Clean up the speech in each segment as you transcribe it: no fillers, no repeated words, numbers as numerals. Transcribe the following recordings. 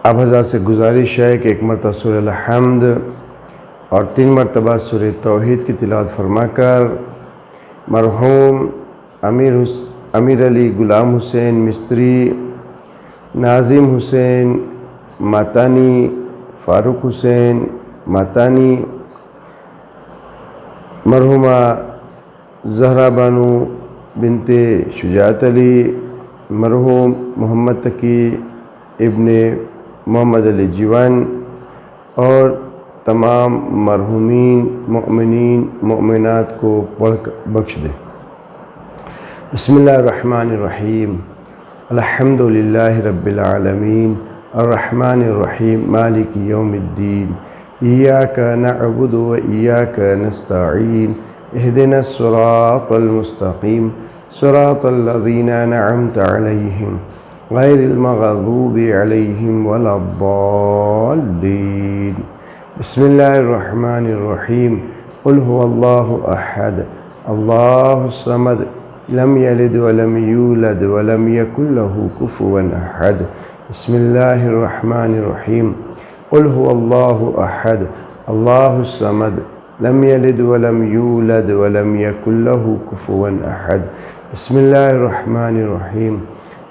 اب حضرات سے گزارش ہے کہ ایک مرتبہ سورہ الحمد اور 3 مرتبہ سورہ توحید کی تلاوت فرما کر مرحوم امیر علی غلام حسین مستری، ناظم حسین ماتانی، فاروق حسین ماتانی، مرحومہ زہرا بانو بنت شجاعت علی، مرحوم محمد تقی ابن محمد علی جیوان اور تمام مرحومین مؤمنین مؤمنات کو پڑھ کر بخش دے۔ بسم اللہ الرحمن الرحیم، الحمد للہ رب العالمین الرحمن الرحیم مالک یوم الدین، ایاک نعبد و ایاک نستعین، اہدنا الصراط المستقیم، صراط الذین انعمت علیہم غیر المغضوب علیہم ولا الضالین۔ بسم اللہ الرحمن الرحیم، قل هو اللہ احد اللہ الصمد لم یلد ولم یولد ولم یکن له کفوا احد۔ بسم اللہ الرحمن الرحیم، قل هو اللہ احد اللہ الصمد لم یلد ولم یولد ولم یکن له کفوا احد۔ بسم اللہ الرحمن الرحیم،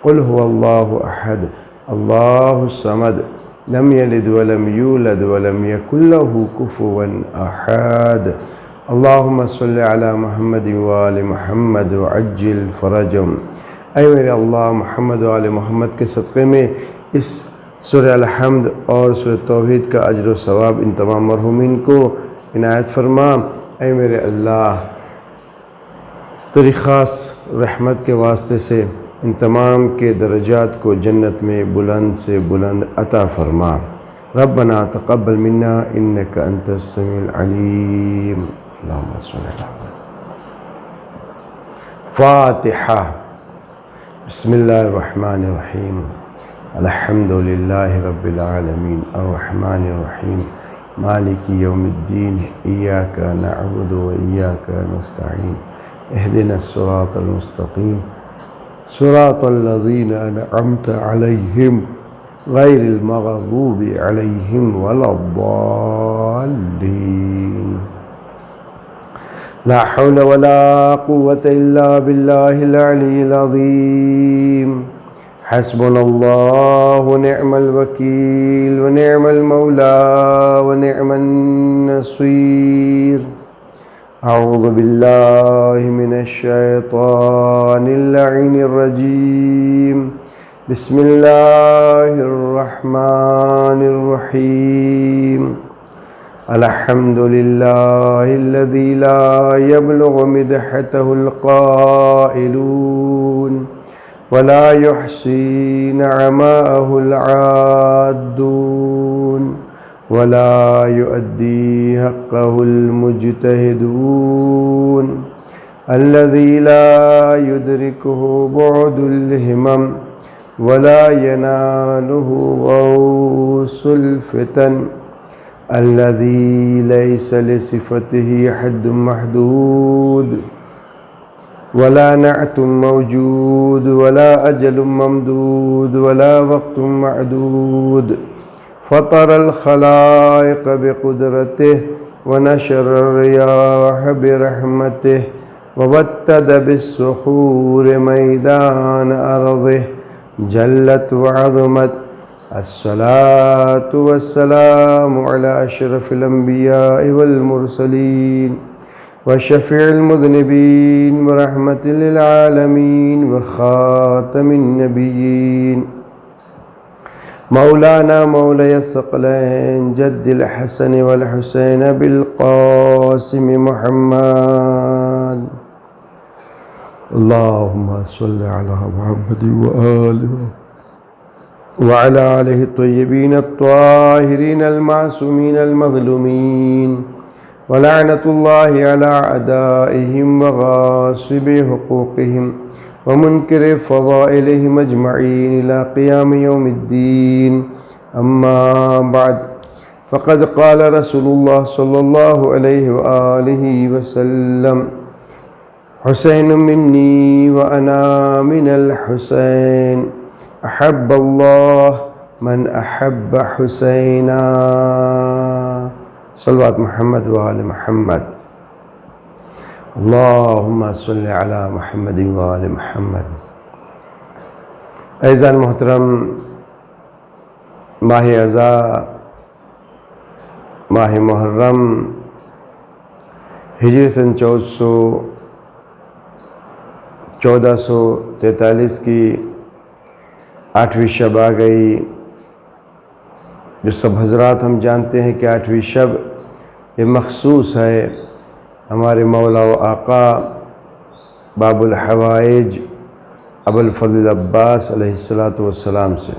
قل هو اللہ احد اللہ الصمد لم یلد ولم یولد ولم یکن له کفوا احد۔ اللہم صلی علی محمد وآل محمد وعجل فرجهم۔ اے میرے اللہ، محمد و آل محمد کے صدقے میں اس سورہ الحمد اور سورہ توحید کا اجر و ثواب ان تمام مرحومین کو عنایت فرما۔ اے میرے اللہ، تیری خاص رحمت کے واسطے سے ان تمام کے درجات کو جنت میں بلند سے بلند عطا فرما۔ ربنا تقبل منا انک انت السمیع العلیم۔ اللہم صلی علی محمد۔ فاتحہ۔ بسم اللہ الرحمن الرحیم، الحمد للہ رب العالمین الرحمن الرحیم مالک یوم الدین، ایاک نعبد و ایاک نستعین، اہدنا الصراط المستقیم، صراط الذین انعمت علیہم غیر المغضوب علیہم ولا الضالین۔ لا حول ولا قوة الا باللہ العلی العظیم۔ حسبنا اللہ ونعم الوکیل ونعم المولا ونعم النصیر۔ اعوذ باللہ من الشیطان اللعین الرجیم۔ بسم اللہ الرحمن الرحیم۔ الحمد للہ الذی لا یبلغ مدحتہ القائلون ولا يحصي نعماءه العادون ولا يؤدي حقه المجتهدون الذي لا يدركه بعد الهمم ولا يناله غوص الفتن الذي ليس لصفته حد محدود ولا نعت موجود ولا أجل ممدود ولا وقت معدود فطر الخلائق بقدرته ونشر الرياح برحمته ووتد بالصخور ميدان أرضه جلت وعظمت الصلاة والسلام على أشرف الأنبياء والمرسلين وشفيع المذنبين ورحمة للعالمين وخاتم النبيين مولانا مولاي الثقلين جد الحسن والحسين بالقاسم محمد۔ اللهم صل على محمد وعلى آله الطيبين الطاهرين المعصومين المظلومين ولعنة الله على أعدائهم وغاصب حقوقهم ومنكر فضائلهم أجمعين إلى قيام يوم الدين۔ أما بعد، فقد قال رسول الله صلى الله عليه وآله وسلم: حسين مني وأنا من الحسين، أحب الله من احب حسینا صلوات محمد وآل محمد اللہم صل علی محمد وآل محمد۔ عزیزان محترم، ماہ ازاں، ماہ محرم، ہجری سن 1443 کی 8ویں شب آ گئی، جو سب حضرات ہم جانتے ہیں کہ 8ویں شب یہ مخصوص ہے ہمارے مولا و آقا باب الحوائج ابو الفضل عباس علیہ السلام سے۔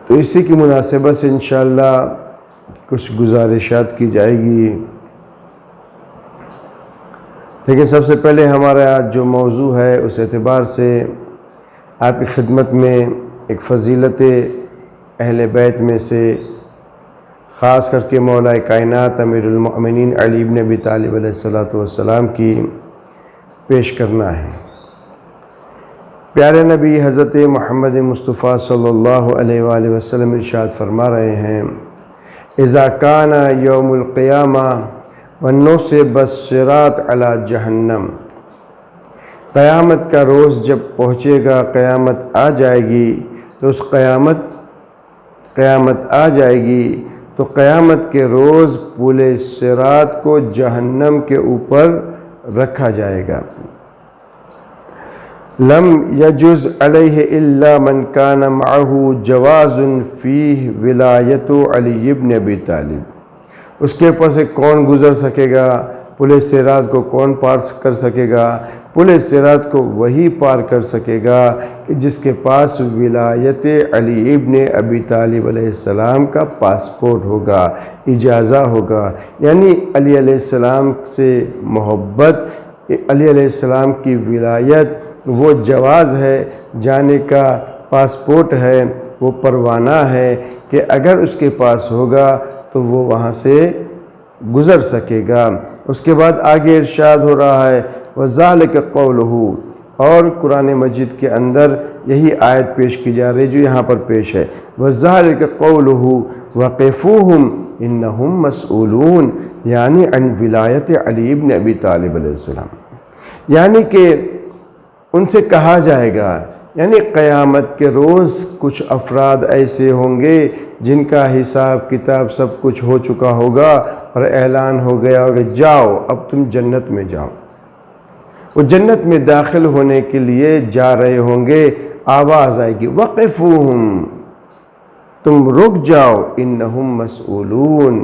تو اسی کی مناسبت سے انشاءاللہ کچھ گزارشات کی جائے گی، لیکن سب سے پہلے ہمارا آج جو موضوع ہے اس اعتبار سے آپ کی خدمت میں ایک فضیلت اہل بیت میں سے خاص کر کے مولا کائنات امیر المؤمنین علی بن ابی طالب علیہ السلام کی پیش کرنا ہے۔ پیارے نبی حضرت محمد مصطفیٰ صلی اللہ علیہ وآلہ وسلم ارشاد فرما رہے ہیں، اذا کان یوم القیامہ ونصب الصراط علی جہنم، قیامت کا روز جب پہنچے گا، قیامت آ جائے گی، تو اس قیامت آ جائے گی تو قیامت کے روز پل صراط کو جہنم کے اوپر رکھا جائے گا۔ لم یجز علیہ الا من کان معہ جواز فیہ ولایت علی بن ابی طالب، اس کے اوپر سے کون گزر سکے گا؟ پل صراط کو کون پار کر سکے گا؟ پل صراط کو وہی پار کر سکے گا کہ جس کے پاس ولایت علی ابن ابی طالب علیہ السلام کا پاسپورٹ ہوگا، اجازہ ہوگا، یعنی علی علیہ السلام سے محبت، علی علیہ السلام کی ولایت، وہ جواز ہے جانے کا، پاسپورٹ ہے، وہ پروانہ ہے کہ اگر اس کے پاس ہوگا تو وہ وہاں سے گزر سکے گا۔ اس کے بعد آگے ارشاد ہو رہا ہے وَذَلِكَ قَوْلُهُ، اور قرآن مجید کے اندر یہی آیت پیش کی جا رہی جو یہاں پر پیش ہے، وَذَلِكَ قَوْلُهُ وَقِفُوهُمْ إِنَّهُمْ مَسْئُولُونَ، یعنی عن ولایت علی بن ابی طالب علیہ السلام، یعنی کہ ان سے کہا جائے گا، یعنی قیامت کے روز کچھ افراد ایسے ہوں گے جن کا حساب کتاب سب کچھ ہو چکا ہوگا اور اعلان ہو گیا ہوگا جاؤ اب تم جنت میں جاؤ۔ وہ جنت میں داخل ہونے کے لیے جا رہے ہوں گے، آواز آئے گی وقفوہم، تم رک جاؤ، انہم مسئولون،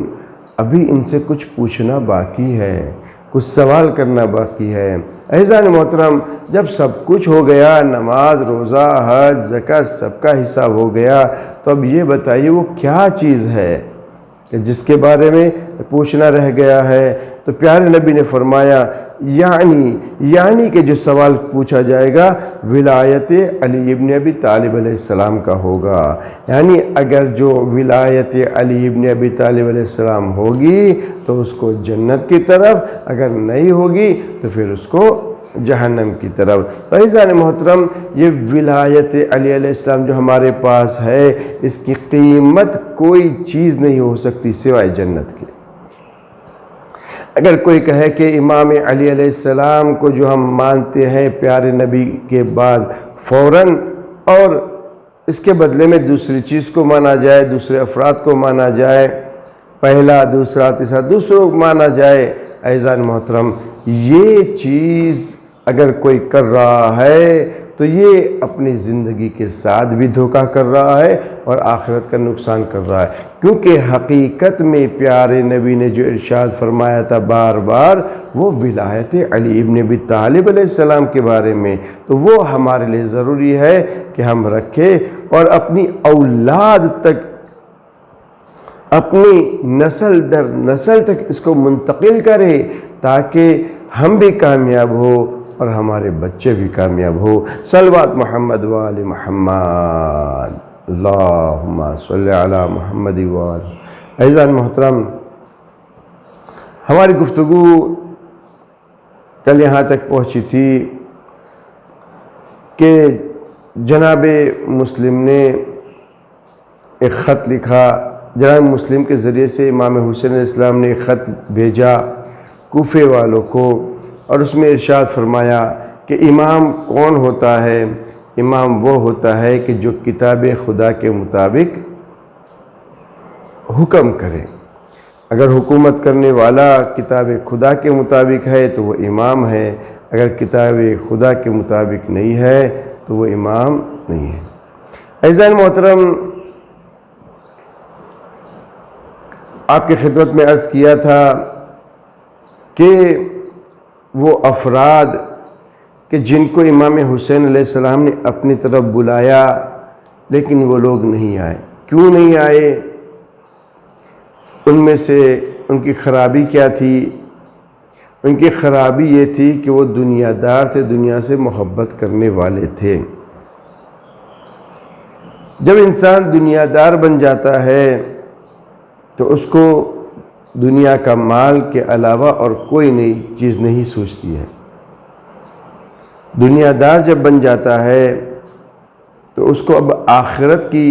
ابھی ان سے کچھ پوچھنا باقی ہے، کچھ سوال کرنا باقی ہے۔ عزیزان محترم، جب سب کچھ ہو گیا، نماز، روزہ، حج، زکوٰۃ، سب کا حساب ہو گیا، تو اب یہ بتائیے وہ کیا چیز ہے کہ جس کے بارے میں پوچھنا رہ گیا ہے؟ تو پیارے نبی نے فرمایا یعنی کہ جو سوال پوچھا جائے گا ولایت علی ابن ابی طالب علیہ السلام کا ہوگا، یعنی اگر جو ولایت علی ابن ابی طالب علیہ السلام ہوگی تو اس کو جنت کی طرف، اگر نہیں ہوگی تو پھر اس کو جہنم کی طرف۔ عزیزان محترم، یہ ولایت علی علیہ السلام جو ہمارے پاس ہے، اس کی قیمت کوئی چیز نہیں ہو سکتی سوائے جنت کی۔ اگر کوئی کہے کہ امام علی علیہ السلام کو جو ہم مانتے ہیں پیارے نبی کے بعد فوراً، اور اس کے بدلے میں دوسری چیز کو مانا جائے، دوسرے افراد کو مانا جائے، پہلا، دوسرا، تیسرا، دوسروں کو مانا جائے، عزیزان محترم، یہ چیز اگر کوئی کر رہا ہے تو یہ اپنی زندگی کے ساتھ بھی دھوکہ کر رہا ہے اور آخرت کا نقصان کر رہا ہے، کیونکہ حقیقت میں پیارے نبی نے جو ارشاد فرمایا تھا بار بار، وہ ولایت علی ابن ابی طالب علیہ السلام کے بارے میں، تو وہ ہمارے لیے ضروری ہے کہ ہم رکھیں اور اپنی اولاد تک، اپنی نسل در نسل تک اس کو منتقل کرے، تاکہ ہم بھی کامیاب ہو اور ہمارے بچے بھی کامیاب ہو۔ صلوات محمد وآل محمد، اللہم صلی علی محمد وآل۔ عزیزان محترم، ہماری گفتگو کل یہاں تک پہنچی تھی کہ جناب مسلم نے ایک خط لکھا، جناب مسلم کے ذریعے سے امام حسین علیہ السلام نے ایک خط بھیجا کوفے والوں کو، اور اس میں ارشاد فرمایا کہ امام کون ہوتا ہے؟ امام وہ ہوتا ہے کہ جو کتاب خدا کے مطابق حکم کرے۔ اگر حکومت کرنے والا کتاب خدا کے مطابق ہے تو وہ امام ہے، اگر کتاب خدا کے مطابق نہیں ہے تو وہ امام نہیں ہے۔ عزیزان محترم، آپ کی خدمت میں عرض کیا تھا کہ وہ افراد کہ جن کو امام حسین علیہ السلام نے اپنی طرف بلایا لیکن وہ لوگ نہیں آئے، کیوں نہیں آئے؟ ان میں سے ان کی خرابی کیا تھی؟ ان کی خرابی یہ تھی کہ وہ دنیا دار تھے، دنیا سے محبت کرنے والے تھے۔ جب انسان دنیا دار بن جاتا ہے تو اس کو دنیا کا مال کے علاوہ اور کوئی نئی چیز نہیں سوچتی ہے۔ دنیا دار جب بن جاتا ہے تو اس کو اب آخرت کی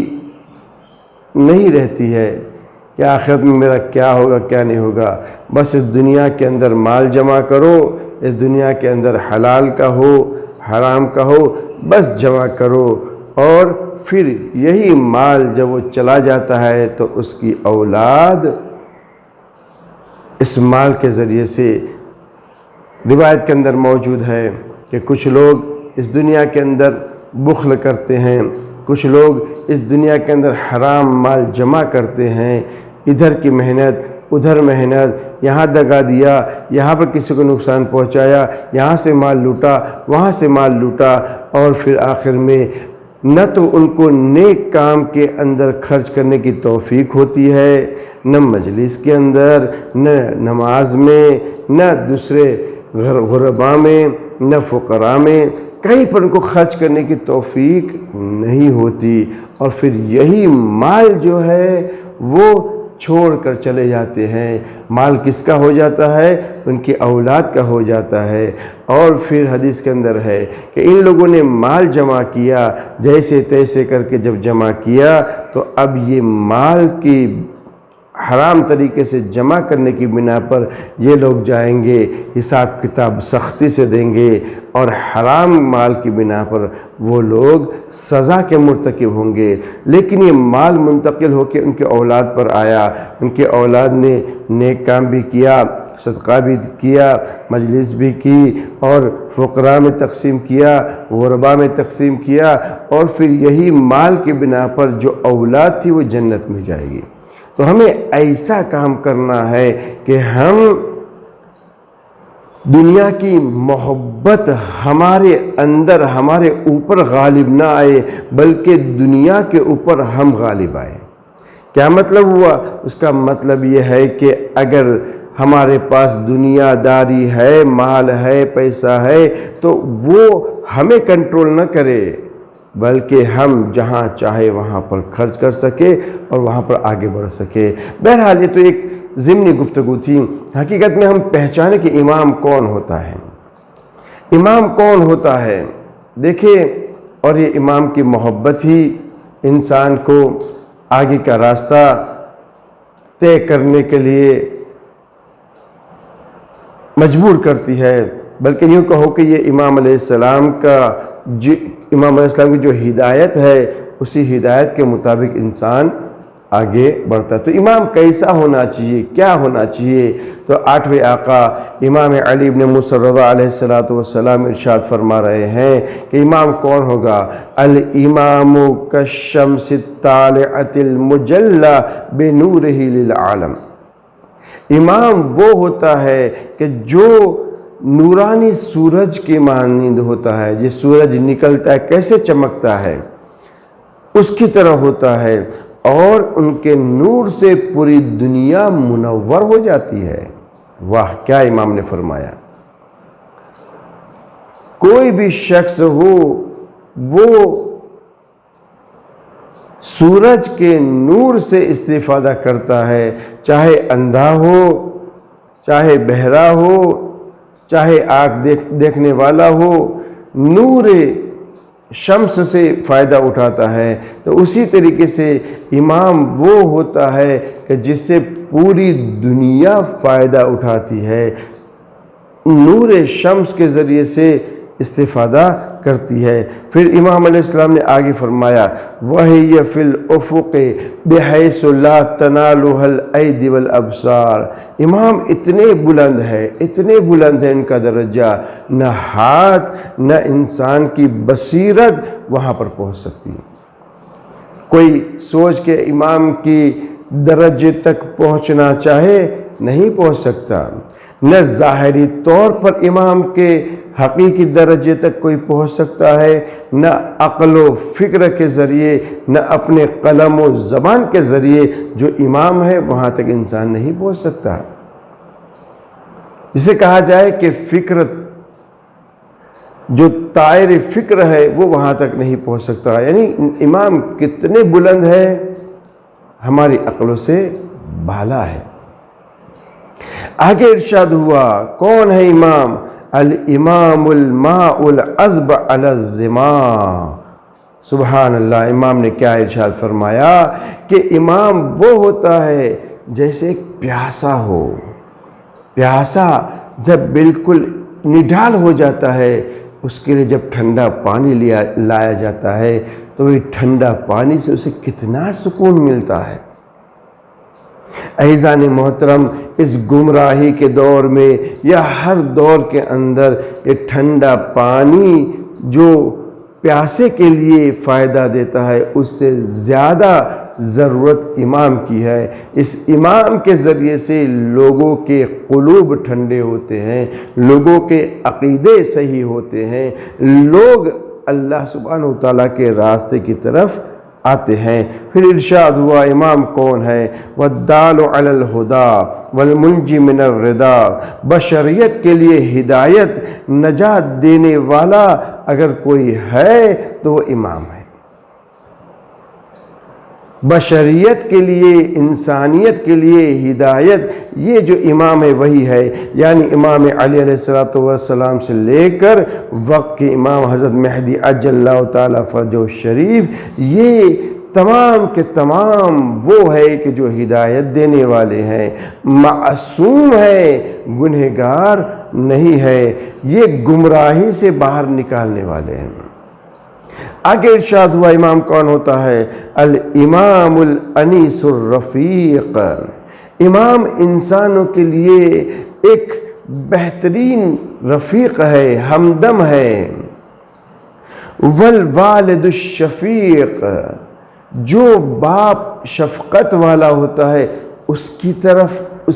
نہیں رہتی ہے کہ آخرت میں میرا کیا ہوگا کیا نہیں ہوگا، بس اس دنیا کے اندر مال جمع کرو، اس دنیا کے اندر حلال کا ہو حرام کا ہو بس جمع کرو، اور پھر یہی مال جب وہ چلا جاتا ہے تو اس کی اولاد اس مال کے ذریعے سے، روایت کے اندر موجود ہے کہ کچھ لوگ اس دنیا کے اندر بخل کرتے ہیں، کچھ لوگ اس دنیا کے اندر حرام مال جمع کرتے ہیں، ادھر کی محنت ادھر محنت، یہاں دگا دیا، یہاں پر کسی کو نقصان پہنچایا، یہاں سے مال لوٹا، وہاں سے مال لوٹا، اور پھر آخر میں نہ تو ان کو نیک کام کے اندر خرچ کرنے کی توفیق ہوتی ہے، نہ مجلس کے اندر، نہ نماز میں، نہ دوسرے غرباء میں، نہ فقراء میں، کہیں پر ان کو خرچ کرنے کی توفیق نہیں ہوتی، اور پھر یہی مال جو ہے وہ چھوڑ کر چلے جاتے ہیں۔ مال کس کا ہو جاتا ہے؟ ان کی اولاد کا ہو جاتا ہے۔ اور پھر حدیث کے اندر ہے کہ ان لوگوں نے مال جمع کیا، جیسے تیسے کر کے جب جمع کیا تو اب یہ مال کی حرام طریقے سے جمع کرنے کی بنا پر یہ لوگ جائیں گے، حساب کتاب سختی سے دیں گے، اور حرام مال کی بنا پر وہ لوگ سزا کے مرتکب ہوں گے۔ لیکن یہ مال منتقل ہو کے ان کے اولاد پر آیا، ان کے اولاد نے نیک کام بھی کیا، صدقہ بھی کیا، مجلس بھی کی، اور فقراء میں تقسیم کیا، غرباء میں تقسیم کیا، اور پھر یہی مال کی بنا پر جو اولاد تھی وہ جنت میں جائے گی۔ تو ہمیں ایسا کام کرنا ہے کہ ہم دنیا کی محبت ہمارے اندر ہمارے اوپر غالب نہ آئے، بلکہ دنیا کے اوپر ہم غالب آئے۔ کیا مطلب ہوا؟ اس کا مطلب یہ ہے کہ اگر ہمارے پاس دنیا داری ہے، مال ہے، پیسہ ہے، تو وہ ہمیں کنٹرول نہ کرے، بلکہ ہم جہاں چاہے وہاں پر خرچ کر سکے اور وہاں پر آگے بڑھ سکے۔ بہرحال یہ تو ایک ضمنی گفتگو تھی۔ حقیقت میں ہم پہچانے کہ امام کون ہوتا ہے، امام کون ہوتا ہے۔ دیکھیں، اور یہ امام کی محبت ہی انسان کو آگے کا راستہ طے کرنے کے لیے مجبور کرتی ہے، بلکہ یوں کہو کہ یہ امام علیہ السلام کی جو ہدایت ہے، اسی ہدایت کے مطابق انسان آگے بڑھتا ہے۔ تو امام کیسا ہونا چاہیے، کیا ہونا چاہیے؟ تو 8ویں آقا امام علی بن موسیٰ رضا علیہ السلام ارشاد فرما رہے ہیں کہ امام کون ہوگا؟ الامام کالشمس الطالعۃ المجلی بنورہ للعالم۔ امام وہ ہوتا ہے کہ جو نورانی سورج کی مانند ہوتا ہے، یہ سورج نکلتا ہے کیسے چمکتا ہے اس کی طرح ہوتا ہے، اور ان کے نور سے پوری دنیا منور ہو جاتی ہے۔ واہ، کیا امام نے فرمایا! کوئی بھی شخص ہو وہ سورج کے نور سے استفادہ کرتا ہے، چاہے اندھا ہو، چاہے بہرا ہو، چاہے آنکھ دیکھنے والا ہو، نور شمس سے فائدہ اٹھاتا ہے، تو اسی طریقے سے امام وہ ہوتا ہے کہ جس سے پوری دنیا فائدہ اٹھاتی ہے، نور شمس کے ذریعے سے استفادہ کرتی ہے۔ پھر امام علیہ السلام نے آگے فرمایا وَهِيَ فِي الْأُفُقِ بِحَيْثُ لَا تَنَالُهَا الْأَيْدِي وَالْأَبْصَارِ، امام اتنے بلند ہے ان کا درجہ، نہ ہاتھ نہ انسان کی بصیرت وہاں پر پہنچ سکتی ہے۔ کوئی سوچ کے امام کی درجے تک پہنچنا چاہے نہیں پہنچ سکتا، نہ ظاہری طور پر امام کے حقیقی درجے تک کوئی پہنچ سکتا ہے، نہ عقل و فکر کے ذریعے، نہ اپنے قلم و زبان کے ذریعے جو امام ہے وہاں تک انسان نہیں پہنچ سکتا۔ جسے کہا جائے کہ فکر، جو طائر فکر ہے وہ وہاں تک نہیں پہنچ سکتا، یعنی امام کتنے بلند ہے ہماری عقلوں سے بالا ہے۔ آگے ارشاد ہوا کون ہے امام؟ الامام الماء العذب علی الظما۔ سبحان اللہ، امام نے کیا ارشاد فرمایا کہ امام وہ ہوتا ہے جیسے ایک پیاسا ہو، پیاسا جب بالکل نڈھال ہو جاتا ہے اس کے لیے جب ٹھنڈا پانی لایا جاتا ہے تو یہ ٹھنڈا پانی سے اسے کتنا سکون ملتا ہے۔ عزیزان محترم، اس گمراہی کے دور میں یا ہر دور کے اندر یہ ٹھنڈا پانی جو پیاسے کے لیے فائدہ دیتا ہے اس سے زیادہ ضرورت امام کی ہے۔ اس امام کے ذریعے سے لوگوں کے قلوب ٹھنڈے ہوتے ہیں، لوگوں کے عقیدے صحیح ہوتے ہیں، لوگ اللہ سبحانہ وتعالیٰ کے راستے کی طرف آتے ہیں۔ پھر ارشاد ہوا امام کون ہے؟ والدال علی الہدی والمنجی من الردا، بشریت کے لیے ہدایت، نجات دینے والا اگر کوئی ہے تو وہ امام ہے۔ بشریت کے لیے، انسانیت کے لیے ہدایت یہ جو امام ہے وہی ہے، یعنی امام علی علیہ السلام سے لے کر وقت کے امام حضرت مہدی عجل اللہ تعالیٰ فرجہ الشریف، یہ تمام کے تمام وہ ہے کہ جو ہدایت دینے والے ہیں، معصوم ہے، گنہگار نہیں ہے، یہ گمراہی سے باہر نکالنے والے ہیں۔ آگے ارشاد ہوا امام کون ہوتا ہے؟ الامام الانیس الرفیق، امام انسانوں کے لیے ایک بہترین رفیق ہے، ہمدم ہے۔ والوالد الشفیق، جو باپ شفقت والا ہوتا ہے اس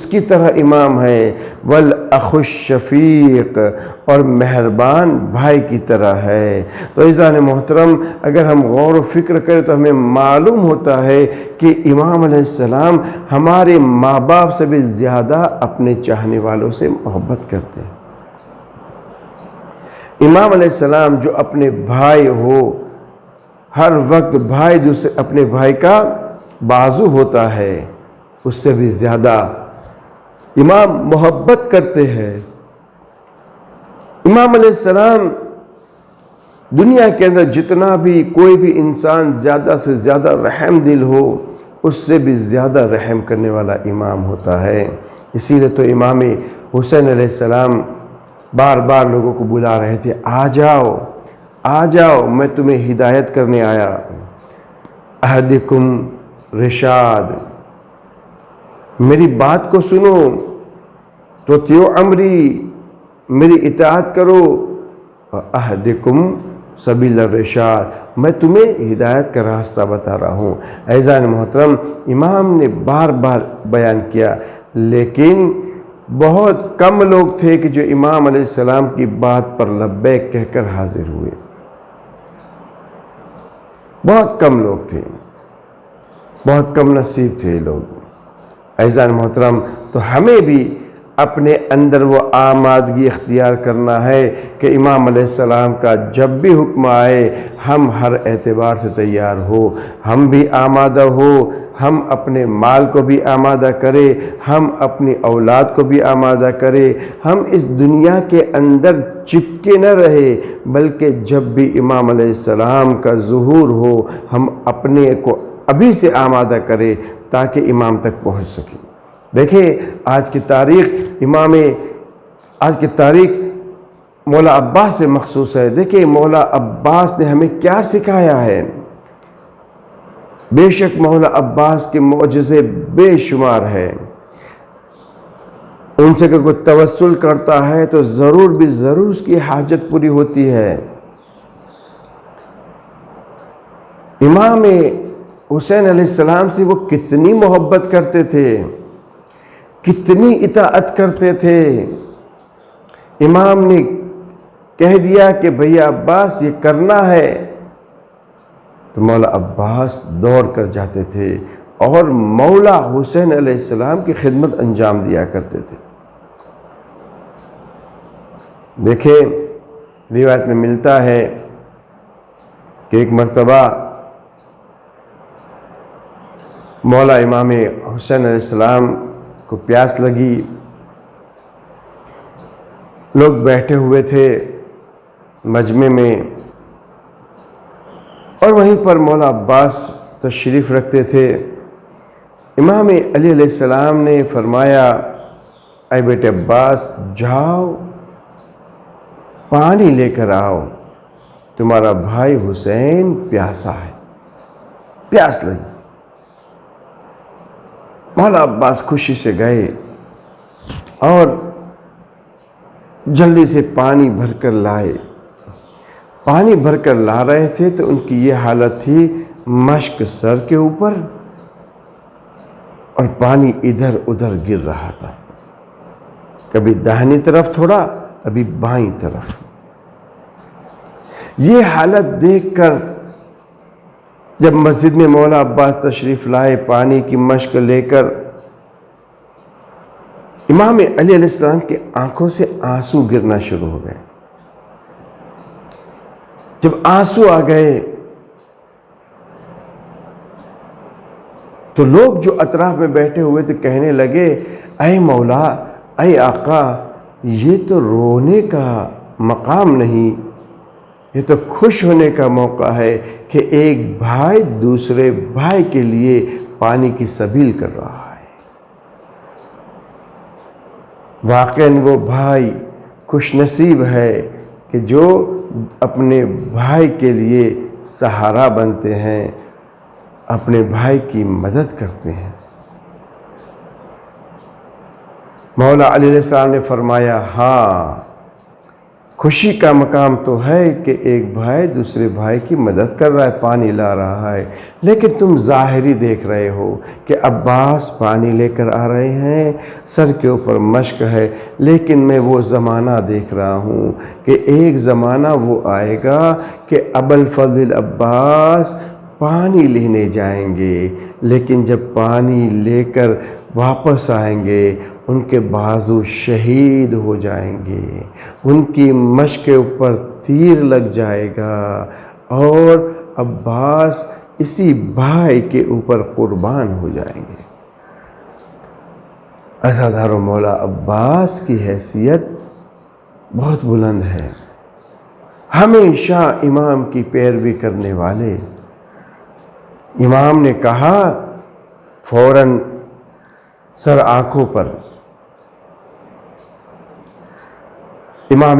کی طرح امام ہے۔ والاخ الشفیق، اور مہربان بھائی کی طرح ہے۔ تو عزیزان محترم، اگر ہم غور و فکر کریں تو ہمیں معلوم ہوتا ہے کہ امام علیہ السلام ہمارے ماں باپ سے بھی زیادہ اپنے چاہنے والوں سے محبت کرتے ہیں۔ امام علیہ السلام جو اپنے بھائی ہو، ہر وقت بھائی دوسرے اپنے بھائی کا بازو ہوتا ہے، اس سے بھی زیادہ امام محبت کرتے ہیں۔ امام علیہ السلام دنیا کے اندر جتنا بھی کوئی بھی انسان زیادہ سے زیادہ رحم دل ہو، اس سے بھی زیادہ رحم کرنے والا امام ہوتا ہے۔ اسی لیے تو امام حسین علیہ السلام بار بار لوگوں کو بلا رہے تھے، آ جاؤ آ جاؤ، میں تمہیں ہدایت کرنے آیا۔ اہدکم رشاد، میری بات کو سنو، تو تیو امری، میری اطاعت کرو۔ اہدکم سبیل الرشاد، میں تمہیں ہدایت کا راستہ بتا رہا ہوں۔ عزیزان محترم، امام نے بار بار بیان کیا، لیکن بہت کم لوگ تھے کہ جو امام علیہ السلام کی بات پر لبیک کہہ کر حاضر ہوئے، بہت کم لوگ تھے، بہت کم نصیب تھے لوگ۔ عزیزان محترم، تو ہمیں بھی اپنے اندر وہ آمادگی اختیار کرنا ہے کہ امام علیہ السلام کا جب بھی حکم آئے ہم ہر اعتبار سے تیار ہو، ہم بھی آمادہ ہو، ہم اپنے مال کو بھی آمادہ کرے، ہم اپنی اولاد کو بھی آمادہ کرے، ہم اس دنیا کے اندر چپکے نہ رہے، بلکہ جب بھی امام علیہ السلام کا ظہور ہو ہم اپنے کو ابھی سے آمادہ کرے تاکہ امام تک پہنچ سکیں۔ دیکھیں آج کی تاریخ مولا عباس سے مخصوص ہے۔ دیکھیں مولا عباس نے ہمیں کیا سکھایا ہے۔ بے شک مولا عباس کے معجزے بے شمار ہیں، ان سے اگر کوئی توسل کرتا ہے تو ضرور اس کی حاجت پوری ہوتی ہے۔ امام حسین علیہ السلام سے وہ کتنی محبت کرتے تھے، کتنی اطاعت کرتے تھے۔ امام نے کہہ دیا کہ بھیا عباس یہ کرنا ہے تو مولا عباس دوڑ کر جاتے تھے اور مولا حسین علیہ السلام کی خدمت انجام دیا کرتے تھے۔ دیکھیں روایت میں ملتا ہے کہ ایک مرتبہ مولا امام حسین علیہ السلام کو پیاس لگی، لوگ بیٹھے ہوئے تھے مجمع میں اور وہیں پر مولا عباس تشریف رکھتے تھے۔ امام علی علیہ السلام نے فرمایا اے بیٹے عباس جاؤ پانی لے کر آؤ، تمہارا بھائی حسین پیاسا ہے، پیاس لگی۔ مولا عباس خوشی سے گئے اور جلدی سے پانی بھر کر لائے۔ پانی بھر کر لا رہے تھے تو ان کی یہ حالت تھی، مشک سر کے اوپر اور پانی ادھر ادھر گر رہا تھا، کبھی داہنی طرف تھوڑا کبھی بائیں طرف۔ یہ حالت دیکھ کر جب مسجد میں مولا عباس تشریف لائے پانی کی مشک لے کر، امام علی علیہ السلام کی آنکھوں سے آنسو گرنا شروع ہو گئے۔ جب آنسو آ گئے تو لوگ جو اطراف میں بیٹھے ہوئے تھے کہنے لگے اے مولا، اے آقا، یہ تو رونے کا مقام نہیں، یہ تو خوش ہونے کا موقع ہے کہ ایک بھائی دوسرے بھائی کے لیے پانی کی سبیل کر رہا ہے۔ واقعاً وہ بھائی خوش نصیب ہے کہ جو اپنے بھائی کے لیے سہارا بنتے ہیں، اپنے بھائی کی مدد کرتے ہیں۔ مولا علی علیہ السلام نے فرمایا ہاں، خوشی کا مقام تو ہے کہ ایک بھائی دوسرے بھائی کی مدد کر رہا ہے، پانی لا رہا ہے، لیکن تم ظاہری دیکھ رہے ہو کہ عباس پانی لے کر آ رہے ہیں، سر کے اوپر مشک ہے، لیکن میں وہ زمانہ دیکھ رہا ہوں کہ ایک زمانہ وہ آئے گا کہ ابوالفضل عباس پانی لینے جائیں گے، لیکن جب پانی لے کر واپس آئیں گے ان کے بازو شہید ہو جائیں گے، ان کی مشق کے اوپر تیر لگ جائے گا اور عباس اسی بھائی کے اوپر قربان ہو جائیں گے۔ عزادار مولا عباس کی حیثیت بہت بلند ہے، ہمیشہ امام کی پیروی کرنے والے۔ امام نے کہا فوراً سر آنکھوں پر امام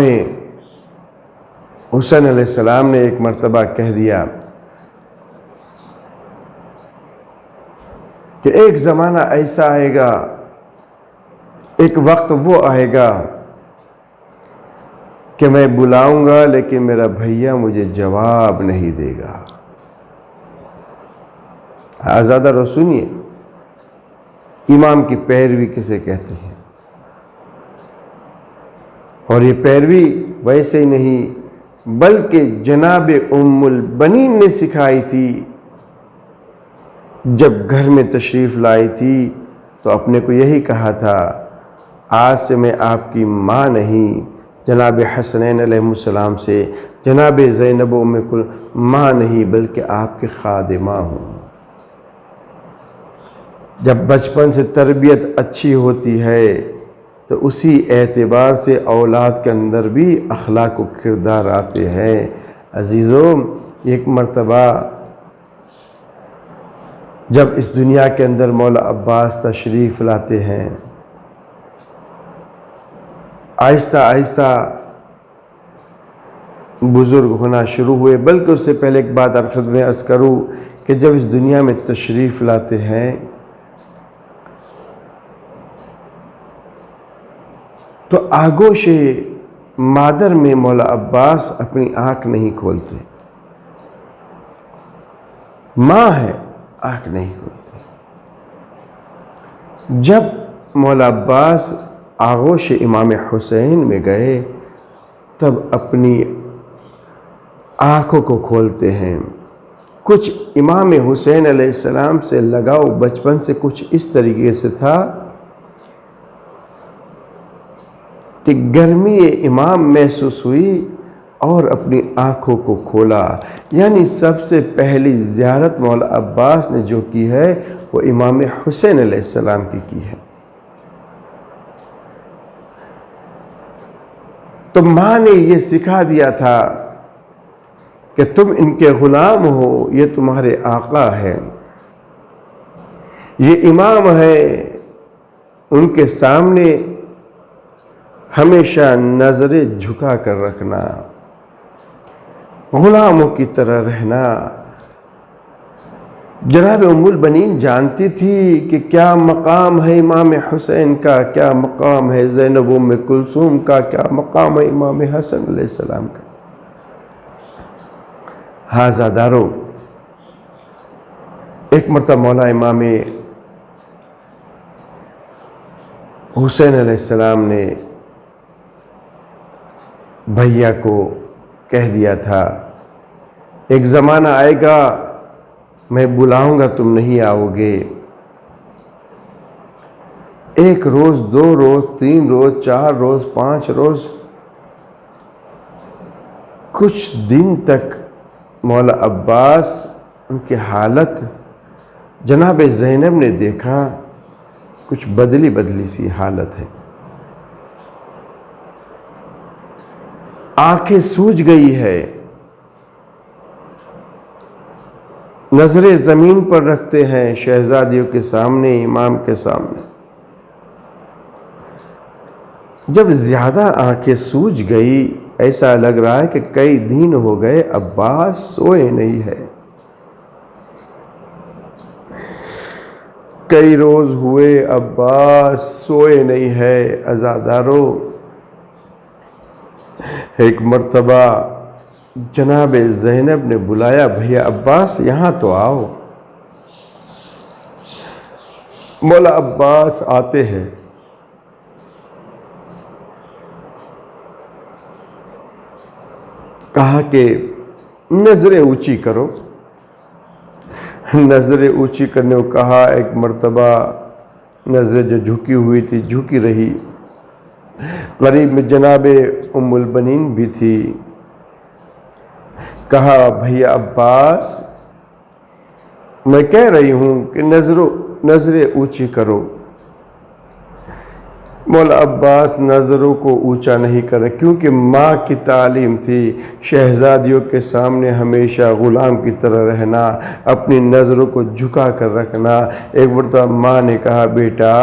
حسین علیہ السلام نے ایک مرتبہ کہہ دیا کہ ایک زمانہ ایسا آئے گا، ایک وقت وہ آئے گا کہ میں بلاؤں گا لیکن میرا بھیا مجھے جواب نہیں دے گا۔ آزادہ رو سنیے امام کی پیروی کسے کہتے ہیں، اور یہ پیروی ویسے ہی نہیں بلکہ جناب ام البنین نے سکھائی تھی۔ جب گھر میں تشریف لائی تھی تو اپنے کو یہی کہا تھا آج سے میں آپ کی ماں نہیں، جناب حسنین علیہ السلام سے جناب زینب ام کلثوم ماں نہیں بلکہ آپ کے خادمہ ہوں۔ جب بچپن سے تربیت اچھی ہوتی ہے تو اسی اعتبار سے اولاد کے اندر بھی اخلاق و کردار آتے ہیں۔ عزیزوں، ایک مرتبہ جب اس دنیا کے اندر مولا عباس تشریف لاتے ہیں، آہستہ آہستہ بزرگ ہونا شروع ہوئے، بلکہ اس سے پہلے ایک بات آپ خدمت میں عرض کروں کہ جب اس دنیا میں تشریف لاتے ہیں تو آگوش مادر میں مولا عباس اپنی آنکھ نہیں کھولتے، ماں ہے آنکھ نہیں کھولتے۔ جب مولا عباس آغوش امام حسین میں گئے تب اپنی آنکھوں کو کھولتے ہیں۔ کچھ امام حسین علیہ السلام سے لگاؤ بچپن سے کچھ اس طریقے سے تھا کہ گرمی امام محسوس ہوئی اور اپنی آنکھوں کو کھولا۔ یعنی سب سے پہلی زیارت مولا عباس نے جو کی ہے وہ امام حسین علیہ السلام کی ہے۔ تو ماں نے یہ سکھا دیا تھا کہ تم ان کے غلام ہو، یہ تمہارے آقا ہے، یہ امام ہے، ان کے سامنے ہمیشہ نظریں جھکا کر رکھنا، غلاموں کی طرح رہنا۔ جناب ام البنین جانتی تھی کہ کیا مقام ہے امام حسین کا، کیا مقام ہے زینب ام کلثوم کا، کیا مقام ہے امام حسن علیہ السلام کا۔ حازاداروں، ایک مرتبہ مولا امام حسین علیہ السلام نے بھیا کو کہہ دیا تھا ایک زمانہ آئے گا میں بلاؤں گا تم نہیں آؤ گے۔ ایک روز، 2 روز، 3 روز، 4 روز، 5 روز، کچھ دن تک مولا عباس ان کی حالت جناب زینب نے دیکھا کچھ بدلی سی حالت ہے، آنکھیں سوج گئی ہے، نظریں زمین پر رکھتے ہیں شہزادیوں کے سامنے، امام کے سامنے۔ جب زیادہ آنکھیں سوج گئی، ایسا لگ رہا ہے کہ کئی دن ہو گئے عباس سوئے نہیں ہے، کئی روز ہوئے عباس سوئے نہیں ہے۔ عزادارو، ایک مرتبہ جناب زینب نے بلایا، بھیا عباس یہاں تو آؤ۔ مولا عباس آتے ہیں، کہا کہ نظریں اونچی کرو۔ نظریں اونچی کرنے کو کہا، ایک مرتبہ نظریں جو جھکی ہوئی تھی جھکی رہی۔ قریب میں جناب ام البنین بھی تھی، کہا بھیا عباس میں کہہ رہی ہوں کہ نظریں اونچی کرو۔ مولا عباس نظروں کو اونچا نہیں کرے، کیونکہ ماں کی تعلیم تھی شہزادیوں کے سامنے ہمیشہ غلام کی طرح رہنا، اپنی نظروں کو جھکا کر رکھنا۔ ایک مرتبہ ماں نے کہا بیٹا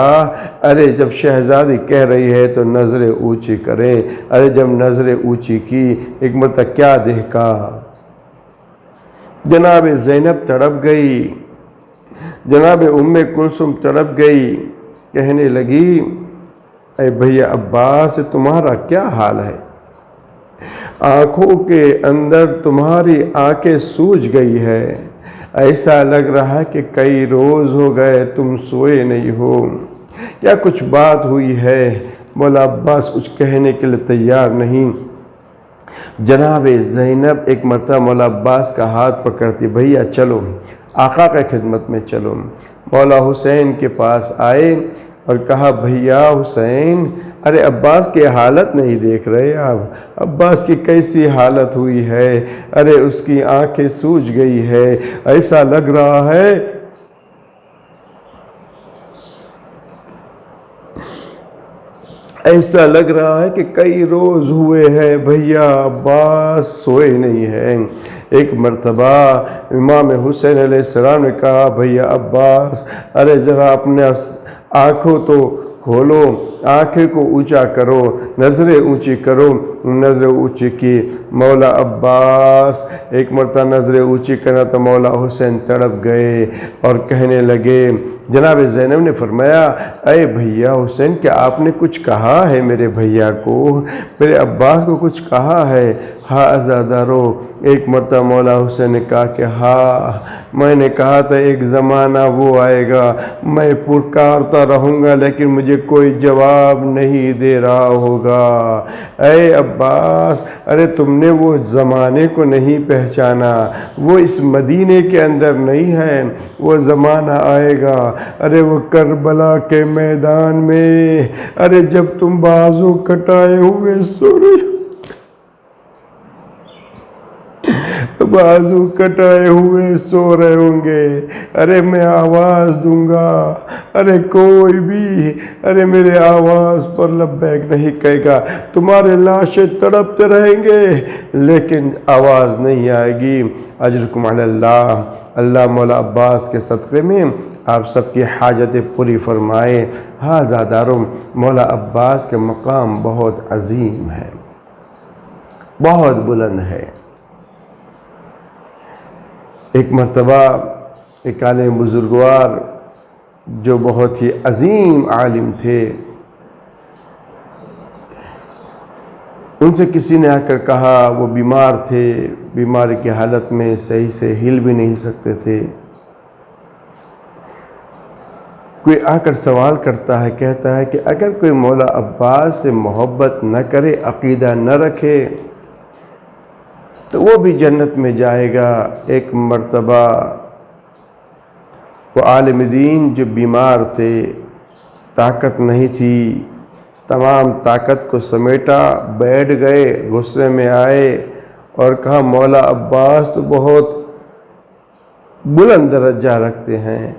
ارے جب شہزادی کہہ رہی ہے تو نظریں اونچی کرے۔ ارے جب نظریں اونچی کی، ایک مرتبہ کیا دیکھا، جناب زینب تڑپ گئی، جناب ام کلثوم تڑپ گئی، کہنے لگی اے بھیا عباس تمہارا کیا حال ہے، آنکھوں کے اندر تمہاری آنکھیں سوج گئی ہے، ایسا لگ رہا ہے کہ کئی روز ہو گئے تم سوئے نہیں ہو، کیا کچھ بات ہوئی ہے؟ مولا عباس کچھ کہنے کے لیے تیار نہیں۔ جناب زینب ایک مرتبہ مولا عباس کا ہاتھ پکڑتی، بھیا چلو آقا کی خدمت میں چلو۔ مولا حسین کے پاس آئے اور کہا بھیا حسین، ارے عباس کی حالت نہیں دیکھ رہے آپ؟ عباس کی کیسی حالت ہوئی ہے، ارے اس کی آنکھیں سوج گئی ہے، ایسا لگ رہا ہے کہ کئی روز ہوئے ہیں بھیا عباس سوئے نہیں ہیں۔ ایک مرتبہ امام حسین علیہ السلام نے کہا بھیا عباس، ارے ذرا اپنے آنکھوں تو کھولو، آنکھیں کو اونچا کرو، نظریں اونچی کرو۔ نظریں اونچی کی، مولا عباس ایک مرتبہ نظریں اونچی کرنا تو مولا حسین تڑپ گئے اور کہنے لگے، جناب زینب نے فرمایا اے بھیا حسین، کیا آپ نے کچھ کہا ہے میرے بھیا کو، میرے عباس کو کچھ کہا ہے؟ ہاں عزادارو، ایک مرتبہ مولا حسین نے کہا کہ ہاں میں نے کہا تھا ایک زمانہ وہ آئے گا میں پکارتا رہوں گا لیکن مجھے کوئی جواب نہیں دے رہا ہوگا۔ اے عباس، ارے تم نے وہ زمانے کو نہیں پہچانا، وہ اس مدینے کے اندر نہیں ہے، وہ زمانہ آئے گا، ارے وہ کربلا کے میدان میں، ارے جب تم بازو کٹائے ہوئے سو رہے ہوں گے، ارے میں آواز دوں گا، ارے کوئی بھی ارے میرے آواز پر لبیک نہیں کہے گا، تمہارے لاشیں تڑپتے رہیں گے لیکن آواز نہیں آئے گی۔ اجرکم علی اللہ، اللہ مولا عباس کے صدقے میں آپ سب کی حاجتیں پوری فرمائے۔ ہاں زاداروں، مولا عباس کے مقام بہت عظیم ہے، بہت بلند ہے۔ ایک مرتبہ ایک عالم بزرگوار جو بہت ہی عظیم عالم تھے، ان سے کسی نے آ کر کہا، وہ بیمار تھے، بیماری کی حالت میں صحیح سے ہل بھی نہیں سکتے تھے۔ کوئی آ کر سوال کرتا ہے، کہتا ہے کہ اگر کوئی مولا عباس سے محبت نہ کرے، عقیدہ نہ رکھے تو وہ بھی جنت میں جائے گا۔ ایک مرتبہ وہ عالم دین جو بیمار تھے، طاقت نہیں تھی، تمام طاقت کو سمیٹا، بیٹھ گئے، غصے میں آئے اور کہا مولا عباس تو بہت بلند درجہ رکھتے ہیں،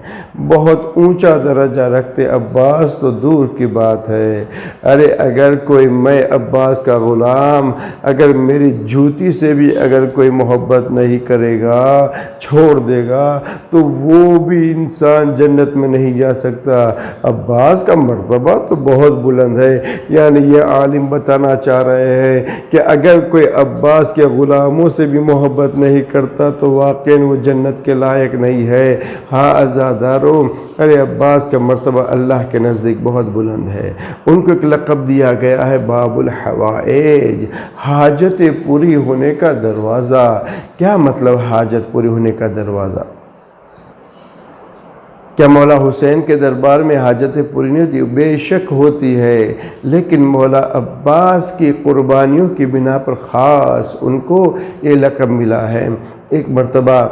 بہت اونچا درجہ رکھتے، عباس تو دور کی بات ہے۔ ارے اگر کوئی میں عباس کا غلام، اگر میری جوتی سے بھی اگر کوئی محبت نہیں کرے گا، چھوڑ دے گا، تو وہ بھی انسان جنت میں نہیں جا سکتا۔ عباس کا مرتبہ تو بہت بلند ہے، یعنی یہ عالم بتانا چاہ رہے ہیں کہ اگر کوئی عباس کے غلاموں سے بھی محبت نہیں کرتا تو واقعاً وہ جنت کے لائق نہیں ہے۔ ہاں عزاداروں، ارے عباس کا مرتبہ اللہ کے نزدیک بہت بلند ہے۔ ان کو ایک لقب دیا گیا ہے باب الحوائج، حاجت پوری ہونے کا دروازہ۔ کیا مطلب حاجت پوری ہونے کا دروازہ؟ کیا مولا حسین کے دربار میں حاجتیں پوری نہیں ہوتی؟ بے شک ہوتی ہے، لیکن مولا عباس کی قربانیوں کی بنا پر خاص ان کو یہ لقب ملا ہے۔ ایک مرتبہ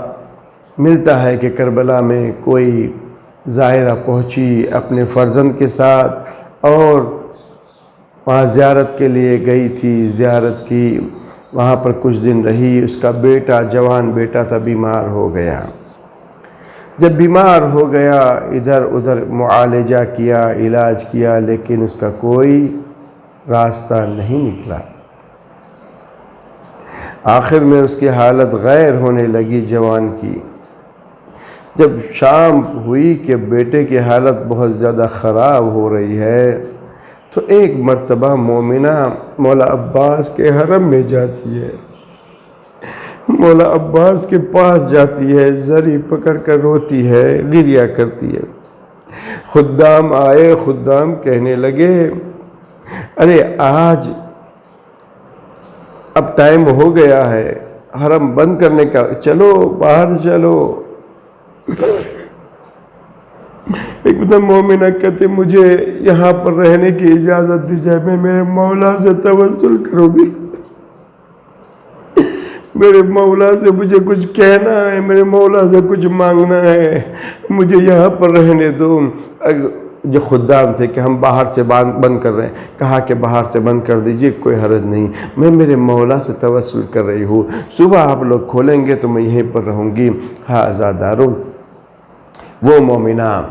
ملتا ہے کہ کربلا میں کوئی ظاہرہ پہنچی اپنے فرزند کے ساتھ اور وہاں زیارت کے لیے گئی تھی، زیارت کی، وہاں پر کچھ دن رہی۔ اس کا بیٹا، جوان بیٹا تھا، بیمار ہو گیا۔ جب بیمار ہو گیا، ادھر ادھر معالجہ کیا، علاج کیا، لیکن اس کا کوئی راستہ نہیں نکلا۔ آخر میں اس کی حالت غیر ہونے لگی جوان کی۔ جب شام ہوئی کہ بیٹے کی حالت بہت زیادہ خراب ہو رہی ہے، تو ایک مرتبہ مومنہ مولا عباس کے حرم میں جاتی ہے، مولا عباس کے پاس جاتی ہے، زری پکڑ کر روتی ہے، گریہ کرتی ہے۔ خدام آئے، خدام کہنے لگے ارے آج اب ٹائم ہو گیا ہے حرم بند کرنے کا، چلو باہر چلو۔ ایک مطلب مومنہ کہتے مجھے یہاں پر رہنے کی اجازت دی جائے، میں میرے مولا سے توسل کروں گی، میرے مولا سے مجھے کچھ کہنا ہے، میرے مولا سے کچھ مانگنا ہے، مجھے یہاں پر رہنے دو۔ جو خدام تھے کہ ہم باہر سے بند کر رہے ہیں، کہا کہ باہر سے بند کر دیجئے، کوئی حرج نہیں، میں میرے مولا سے توسل کر رہی ہوں، صبح آپ لوگ کھولیں گے تو میں یہیں پر رہوں گی۔ ہاں عزاداروں، وہ مومنہ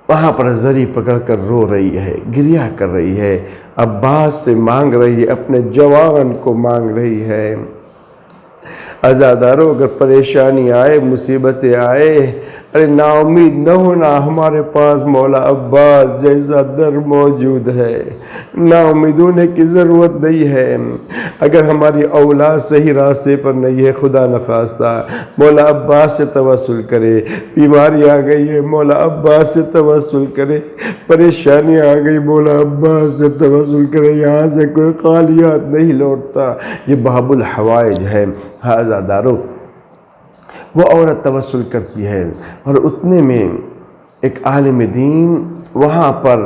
وہاں پر زری پکڑ کر رو رہی ہے، گریہ کر رہی ہے، عباس سے مانگ رہی ہے، اپنے جوان کو مانگ رہی ہے۔ عزاداروں، اگر پریشانی آئے، مصیبتیں آئے، ارے نا امید نہ ہونا، ہمارے پاس مولا عباس جیسا در موجود ہے، نا امید ہونے کی ضرورت نہیں ہے۔ اگر ہماری اولاد صحیح راستے پر نہیں ہے، خدا نخواستہ مولا عباس سے توسل کرے، بیماری آ گئی ہے مولا عباس سے توسل کرے، پریشانی آ گئی مولا عباس سے توسل کرے، یہاں سے کوئی خالیات نہیں لوٹتا، یہ باب الحوائج ہے۔ عزاداروں، وہ عورت توسل کرتی ہے، اور اتنے میں ایک عالم دین وہاں پر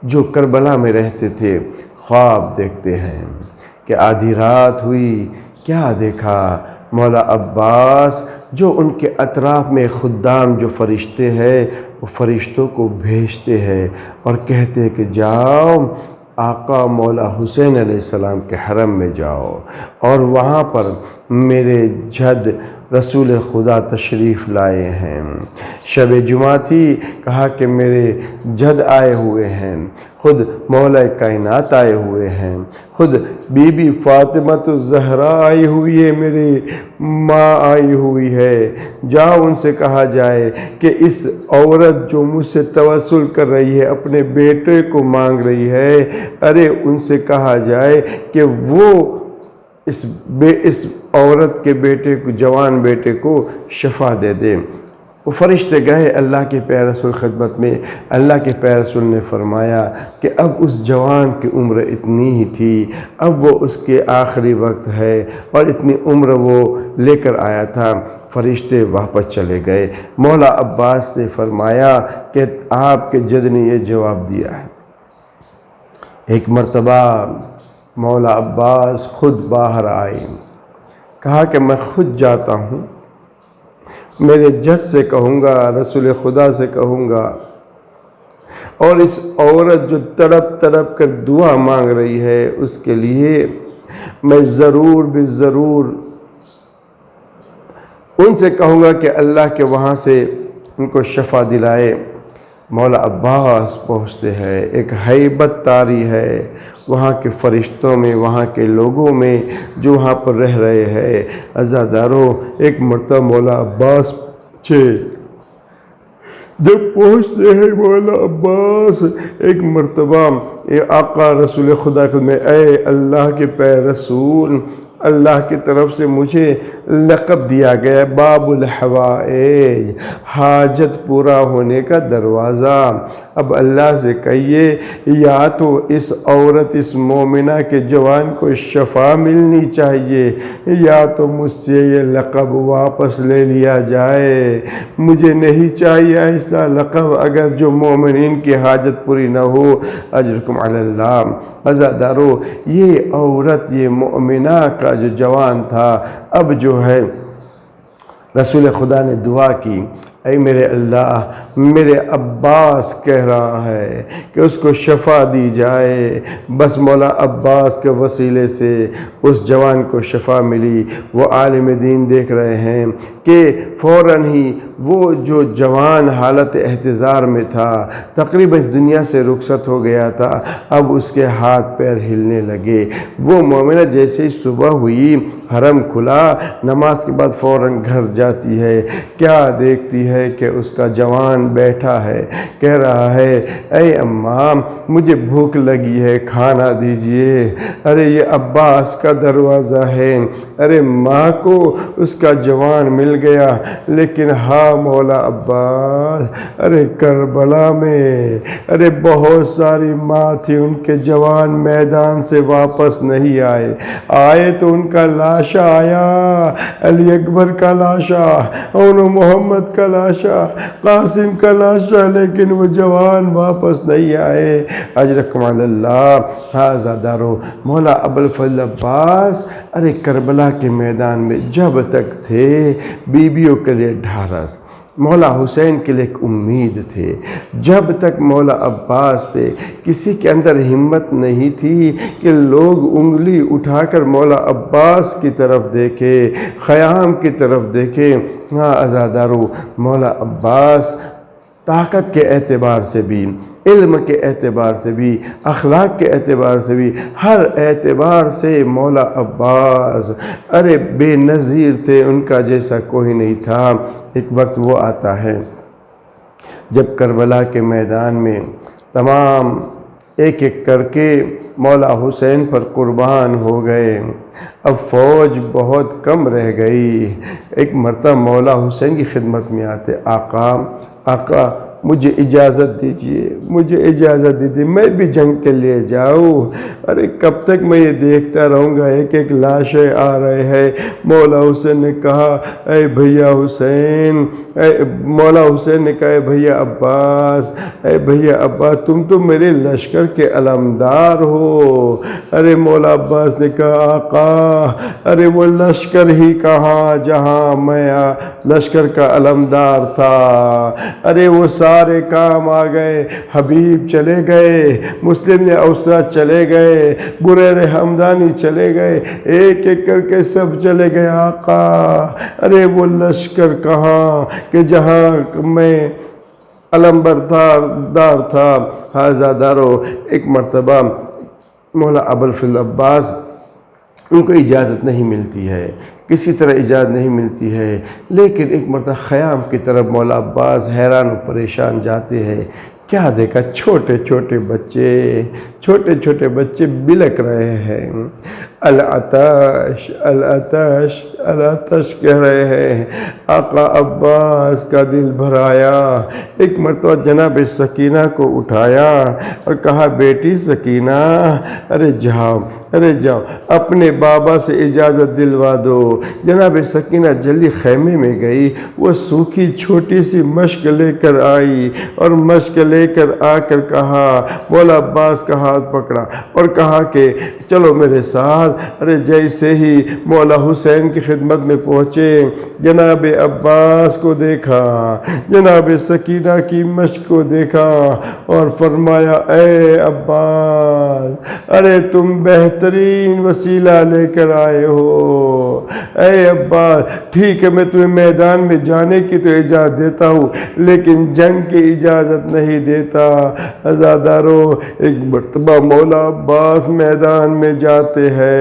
جو کربلا میں رہتے تھے خواب دیکھتے ہیں کہ آدھی رات ہوئی، کیا دیکھا؟ مولا عباس جو ان کے اطراف میں خدام جو فرشتے ہیں، وہ فرشتوں کو بھیجتے ہیں اور کہتے ہیں کہ جاؤ آقا مولا حسین علیہ السلام کے حرم میں جاؤ، اور وہاں پر میرے جد رسول خدا تشریف لائے ہیں، شب جمعہ تھی، کہا کہ میرے جد آئے ہوئے ہیں، خود مولا کائنات آئے ہوئے ہیں، خود بی بی فاطمہ الزہرا آئی ہوئی ہے، میری ماں آئی ہوئی ہے، جاؤ ان سے کہا جائے کہ اس عورت جو مجھ سے توسل کر رہی ہے، اپنے بیٹے کو مانگ رہی ہے، ارے ان سے کہا جائے کہ وہ اس عورت کے بیٹے کو، جوان بیٹے کو شفا دے دے۔ وہ فرشتے گئے اللہ کے پیارے رسول خدمت میں، اللہ کے پیارے رسول نے فرمایا کہ اب اس جوان کی عمر اتنی ہی تھی، اب وہ اس کے آخری وقت ہے، اور اتنی عمر وہ لے کر آیا تھا۔ فرشتے واپس چلے گئے، مولا عباس سے فرمایا کہ آپ کے جد نے یہ جواب دیا ہے۔ ایک مرتبہ مولا عباس خود باہر آئے، کہا کہ میں خود جاتا ہوں، میرے جد سے کہوں گا، رسول خدا سے کہوں گا، اور اس عورت جو تڑپ تڑپ کر دعا مانگ رہی ہے اس کے لیے میں ضرور بضرور ان سے کہوں گا کہ اللہ کے وہاں سے ان کو شفا دلائے۔ مولا عباس پہنچتے ہیں، ایک ہیبت طاری ہے وہاں کے فرشتوں میں، وہاں کے لوگوں میں جو وہاں پر رہ رہے ہیں۔ عزاداروں، ایک مرتبہ مولا عباس جب پہنچتے ہیں مولا عباس، ایک مرتبہ آقا رسول خدا میں، اے اللہ کے پیارے رسول، اللہ کی طرف سے مجھے لقب دیا گیا باب الحوائج، حاجت پورا ہونے کا دروازہ۔ اب اللہ سے کہیے یا تو اس عورت، اس مومنہ کے جوان کو شفا ملنی چاہیے، یا تو مجھ سے یہ لقب واپس لے لیا جائے، مجھے نہیں چاہیے ایسا لقب اگر جو مومنین کی حاجت پوری نہ ہو۔ اجرکم علی اللہ۔ عزادارو، یہ عورت، یہ مومنہ کا جو جوان تھا، اب جو ہے رسول خدا نے دعا کی، اے میرے اللہ، میرے عباس کہہ رہا ہے کہ اس کو شفا دی جائے۔ بس مولا عباس کے وسیلے سے اس جوان کو شفا ملی۔ وہ عالم دین دیکھ رہے ہیں کہ فوراً ہی وہ جو جوان حالت احتضار میں تھا، تقریباً اس دنیا سے رخصت ہو گیا تھا، اب اس کے ہاتھ پیر ہلنے لگے۔ وہ مومنہ جیسے ہی صبح ہوئی، حرم کھلا، نماز کے بعد فوراً گھر جاتی ہے، کیا دیکھتی ہے کہ اس کا جوان بیٹھا ہے، کہہ رہا ہے اے اماں، مجھے بھوک لگی ہے، کھانا دیجئے۔ ارے یہ عباس کا دروازہ ہے، ارے ماں کو اس کا جوان مل گیا، لیکن ہاں مولا عباس، ارے کربلا میں ارے بہت ساری ماں تھی، ان کے جوان میدان سے واپس نہیں آئے تو ان کا لاشا آیا، علی اکبر کا لاشا، اون محمد کا لاشا، قاسم کا لاشا، لیکن وہ جوان واپس نہیں آئے۔ اجرکم علی اللہ۔ عزادارو، مولا ابوالفضل عباس ارے کربلا کے میدان میں جب تک تھے، بیویوں کے لیے ڈھارس، مولا حسین کے لیے ایک امید تھے۔ جب تک مولا عباس تھے کسی کے اندر ہمت نہیں تھی کہ لوگ انگلی اٹھا کر مولا عباس کی طرف دیکھے، خیام کی طرف دیکھے۔ ہاں عزادارو، مولا عباس طاقت کے اعتبار سے بھی، علم کے اعتبار سے بھی، اخلاق کے اعتبار سے بھی، ہر اعتبار سے مولا عباس ارے بے نظیر تھے، ان کا جیسا کوئی نہیں تھا۔ ایک وقت وہ آتا ہے جب کربلا کے میدان میں تمام ایک ایک کر کے مولا حسین پر قربان ہو گئے، اب فوج بہت کم رہ گئی۔ ایک مرتبہ مولا حسین کی خدمت میں آتے، آقا مجھے اجازت دیجیے، مجھے اجازت دیجیے، میں بھی جنگ کے لیے جاؤں۔ ارے کب تک میں یہ دیکھتا رہوں گا، ایک ایک لاشیں آ رہے ہیں۔ مولا حسین نے کہا اے بھیا حسین، مولا حسین نے کہا اے بھیا عباس، اے بھیا عباس تم تو میرے لشکر کے علمدار ہو۔ ارے مولا عباس نے کہا آقا ارے وہ لشکر ہی کہاں جہاں میں لشکر کا علمدار تھا۔ ارے وہ سارے کام آ گئے، حبیب چلے گئے، مسلم نے اوسط چلے گئے، بریر حمدانی چلے گئے، ایک ایک کر کے سب چلے گئے آقا۔ ارے وہ لشکر کہاں کہ جہاں میں علمبردار تھا۔ عزادارو، ایک مرتبہ مولا ابوالفضل عباس ان کو اجازت نہیں ملتی ہے، کسی طرح اجازت نہیں ملتی ہے، لیکن ایک مرتبہ خیام کی طرف مولا عباس حیران و پریشان جاتے ہیں۔ کیا دیکھا؟ چھوٹے چھوٹے بچے بلک رہے ہیں، العطش العطش العطش کہہ رہے ہیں۔ آقا عباس کا دل بھرایا، ایک مرتبہ جناب سکینہ کو اٹھایا اور کہا بیٹی سکینہ ارے جاؤ اپنے بابا سے اجازت دلوا دو۔ جناب سکینہ جلدی خیمے میں گئی، وہ سوکھی چھوٹی سی مشک لے کر آئی اور مشک لے کر آ کر کہا، مولا عباس کا ہاتھ پکڑا اور کہا کہ چلو میرے ساتھ۔ ارے جیسے ہی مولا حسین کی خدمت میں پہنچے، جناب عباس کو دیکھا، جناب سکینہ کی مشک کو دیکھا اور فرمایا اے عباس ارے تم بہترین وسیلہ لے کر آئے ہو۔ اے عباس ٹھیک ہے میں تمہیں میدان میں جانے کی تو اجازت دیتا ہوں لیکن جنگ کی اجازت نہیں دیتا۔ عزادارو، ایک مرتبہ مولا عباس میدان میں جاتے ہیں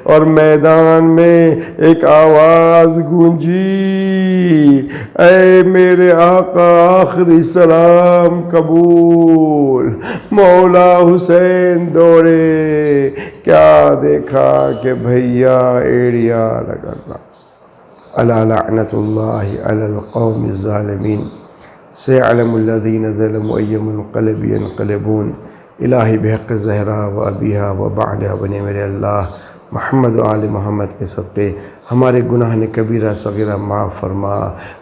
اور میدان میں ایک آواز گونجی، اے میرے آقا آخری سلام قبول۔ مولا حسین دوڑے، کیا دیکھا کہ بھیا ایڑیا رگڑنا۔ الا لعنت اللہ علی القوم الظالمین، سيعلم الذين ظلموا أي منقلب ينقلبون۔ الہی بحق زہرا و ابیہا و بعلہا بنے میرے اللہ، محمد و آل محمد کے صدقے ہمارے گناہ کبیرہ صغیرہ معاف فرما۔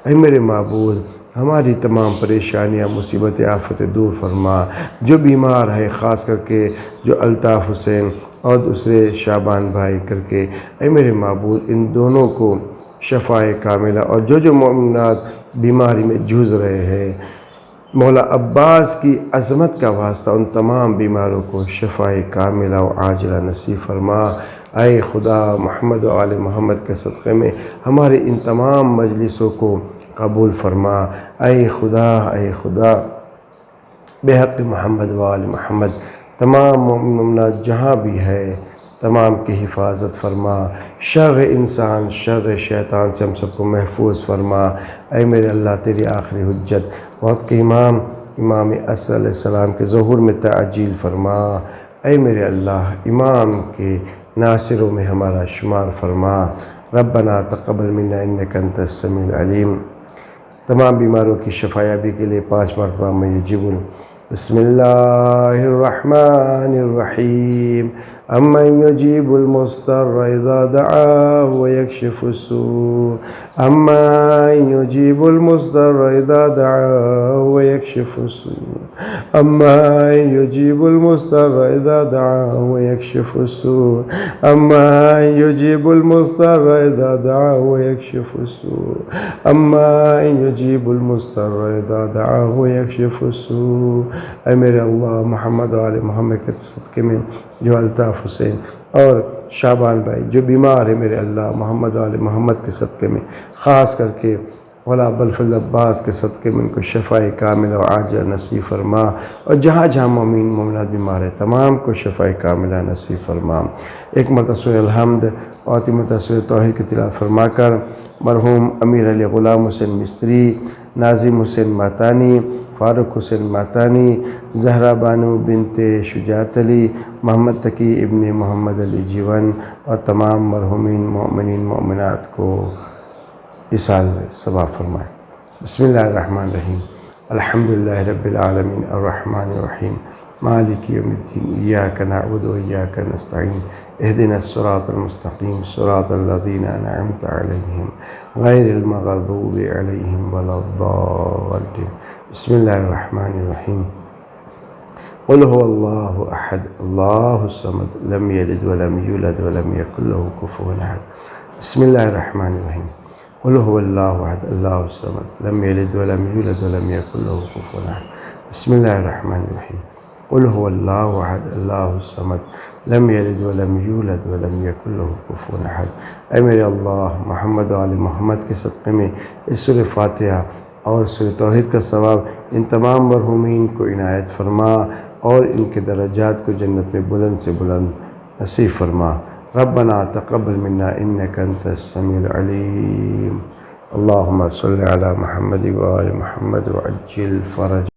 اے میرے معبود، ہماری تمام پریشانیاں مصیبت آفت دور فرما۔ جو بیمار ہے خاص کر کے جو الطاف حسین اور دوسرے شعبان بھائی کر کے، اے میرے معبود ان دونوں کو شفائے کاملہ، اور جو مومنات بیماری میں جوجھ رہے ہیں، مولا عباس کی عظمت کا واسطہ ان تمام بیماروں کو شفائے کاملہ و عاجلہ نصیب فرما۔ اے خدا، محمد و آل محمد کے صدقے میں ہمارے ان تمام مجلسوں کو قبول فرما۔ اے خدا بحق محمد و آل محمد تمام مومنات جہاں بھی ہے تمام کی حفاظت فرما، شر انسان شر شیطان سے ہم سب کو محفوظ فرما۔ اے میرے اللہ، تیری آخری حجت وقت کے امام عصر علیہ السلام کے ظہور میں تعجیل فرما۔ اے میرے اللہ، امام کے ناصروں میں ہمارا شمار فرما۔ ربنا تقبل منا انک انت السمیع العلیم۔ تمام بیماروں کی شفا یابی کے لیے 5 مرتبہ میں یجب بسم اللہ الرحمن الرحیم، أمن يجيب المضطر إذا دعاه ويكشف السوء أمن يجيب المضطر إذا دعاه ويكشف السوء أمن يجيب المضطر إذا دعاه ويكشف السوء أمن يجيب المضطر إذا دعاه ويكشف السوء أمن يجيب المضطر إذا دعاه ويكشف السوء۔ اے میرے اللہ، محمد و آل محمد کے صدقے میں جو الطاف حسین اور شعبان بھائی جو بیمار ہے، میرے اللہ محمد و آل محمد کے صدقے میں، خاص کر کے ولا بلفل عباس کے صدقے میں ان کو شفاء کاملہ و عاجلہ نصیب فرما، اور جہاں جہاں مومن مومنات بیمار ہے تمام کو شفاء کاملہ نصیب فرما۔ ایک مرتبہ سورہ الحمد اور تین مرتبہ سورہ توحید کی تلاوت فرما کر مرحوم امیر علی غلام حسین مستری، ناظم حسین ماتانی، فاروق حسین ماتانی، زہرا بانو بنت شجاعت علی، محمد تقی ابن محمد علی جیون اور تمام مرحومین مومنین مومنات کو اس سال میں ثواب فرمائے۔ بسم اللہ الرحمن الرحیم، الحمدللہ رب العالمین الرحمن الرحیم مالک یوم الدین، ایاک نعبد و ایاک نستعین، اہدنا الصراط المستقیم صراط الذین انعمت علیہم غیر المغضوب علیہم ولا الضالین۔ بسم اللہ الرحمن الرحیم، قل هو اللہ احد اللہ الصمد لم یلد ولم یولد ولم یکن له کفوا احد۔ بسم اللہ الرحمن الرحیم، قل هو اللہ احد اللہ الصمد لم یلد ولم یولد ولم یکن له کفوا احد۔ بسم اللہ الرحمن الرحیم، قل هو اللہ احد اللہ الصمد لم یلد ولم یولد ولم یکن له کفوا احد۔ اے میرے اللہ، محمد و آل محمد کے صدقے میں اس سورہ فاتحہ اور سورہ توحید کا ثواب ان تمام مرحومین کو عنایت فرما، اور ان کے درجات کو جنت میں بلند سے بلند نصیب فرما۔ ربنا تقبل منا انک انت السمیع العلیم۔ اللہم صلی علی محمد و آل محمد وعجل فرج